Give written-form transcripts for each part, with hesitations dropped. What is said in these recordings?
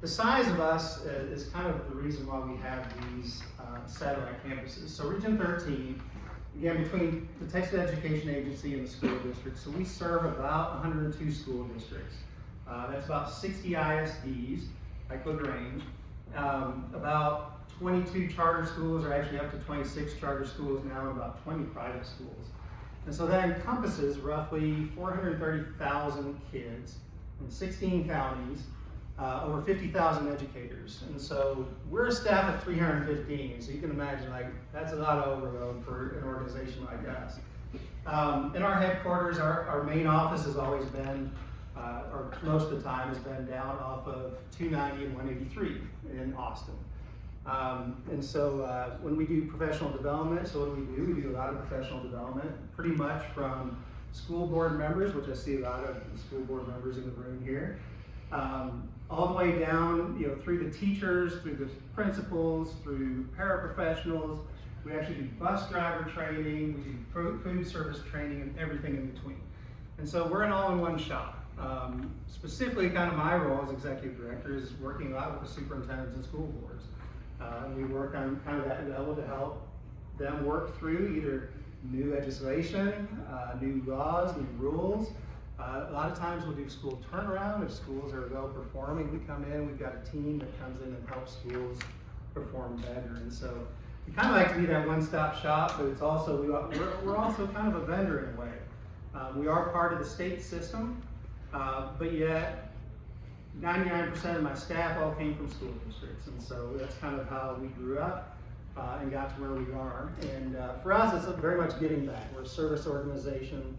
The size of us is kind of the reason why we have these satellite campuses. So Region 13, again, between the Texas Education Agency and the school district, so we serve about 102 school districts. That's about 60 ISDs, like Grange, about 22 charter schools, or actually up to 26 charter schools now, and about 20 private schools. And so that encompasses roughly 430,000 kids in 16 counties, over 50,000 educators. And so we're a staff of 315, so you can imagine, like, that's a lot of overload for an organization like us. In our headquarters, our main office has always been, or most of the time has been down off of 290 and 183 in Austin. And so when we do professional development, so what do? We do a lot of professional development, pretty much from school board members, which I see a lot of school board members in the room here, all the way down, through the teachers, through the principals, through paraprofessionals. We actually do bus driver training, we do food service training, and everything in between. And so we're an all-in-one shop. Specifically, kind of my role as executive director is working a lot with the superintendents and school boards. We work on kind of that level to help them work through either new legislation, new laws, new rules. A lot of times we'll do school turnaround. If schools are well performing, we come in, we've got a team that comes in and helps schools perform better. And so we kind of like to be that one-stop shop, but it's also, we're also kind of a vendor in a way. We are part of the state system, but yet 99% of my staff all came from school districts. And so that's kind of how we grew up and got to where we are. And for us, it's very much giving back. We're a service organization.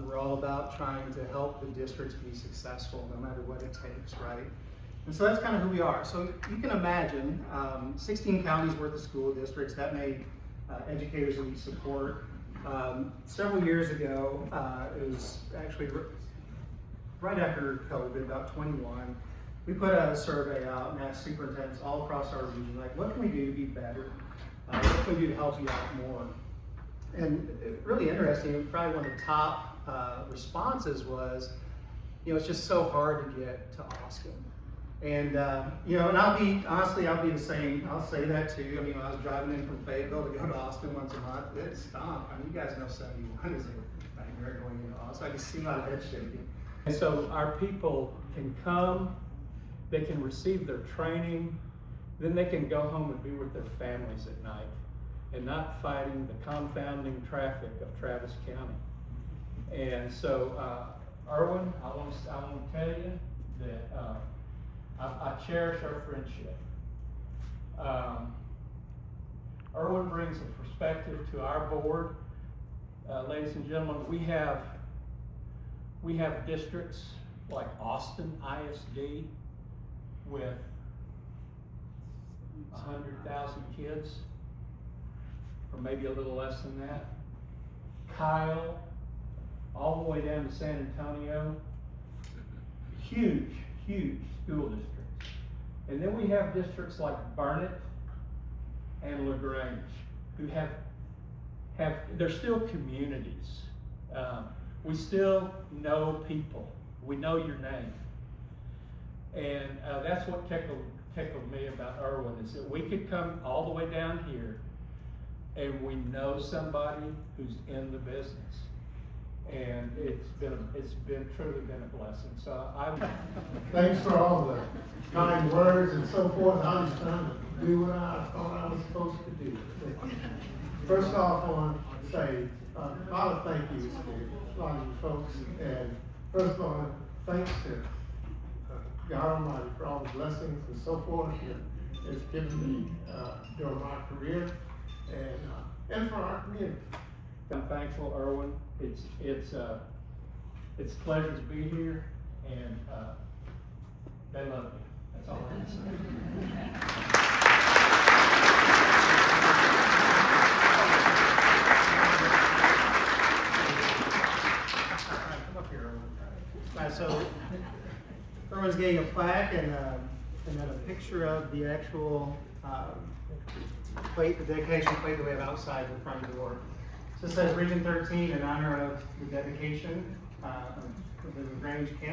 We're all about trying to help the districts be successful no matter what it takes, right? And so that's kind of who we are. So you can imagine 16 counties worth of school districts, that made educators that we support. Several years ago, it was actually right after COVID, about 21, we put a survey out and asked superintendents all across our region, like, what can we do to be better? What can we do to help you out more? And really interesting, probably one of the top responses was, it's just so hard to get to Austin. And, and I'll be the same. I'll say that too. I mean, when I was driving in from Fayetteville to go to Austin once a month, it stunk. I mean, you guys know 71 is a nightmare going into Austin. I can see a lot of head shaking. And so our people can come, they can receive their training, then they can go home and be with their families at night and not fighting the confounding traffic of Travis County. And so, Erwin, I want to tell you that I cherish our friendship. Erwin brings a perspective to our board. Ladies and gentlemen, we have districts like Austin ISD with 100,000 kids, or maybe a little less than that. Kyle, all the way down to San Antonio, huge school districts. And then we have districts like Burnett and LaGrange, who have they're still communities. We still know people. We know your name. And that's what tickled me about Erwin, is that we could come all the way down here and we know somebody who's in the business. And it's truly been a blessing. So Thanks for all the kind words and so forth. I was trying to do what I thought I was supposed to do. First off, I want to say a lot of thank yous to a lot of you folks. And first of all, thanks to God Almighty for all the blessings and so forth that it's given me during my career and for our community. I'm thankful, Erwin. It's a pleasure to be here, and they love you. That's all I have to say. Come up here, Erwin. So Erwin's getting a plaque and then a picture of the actual plate, the dedication plate that we have outside the front door. So it says Region 13 in honor of the dedication of the Grange Campus.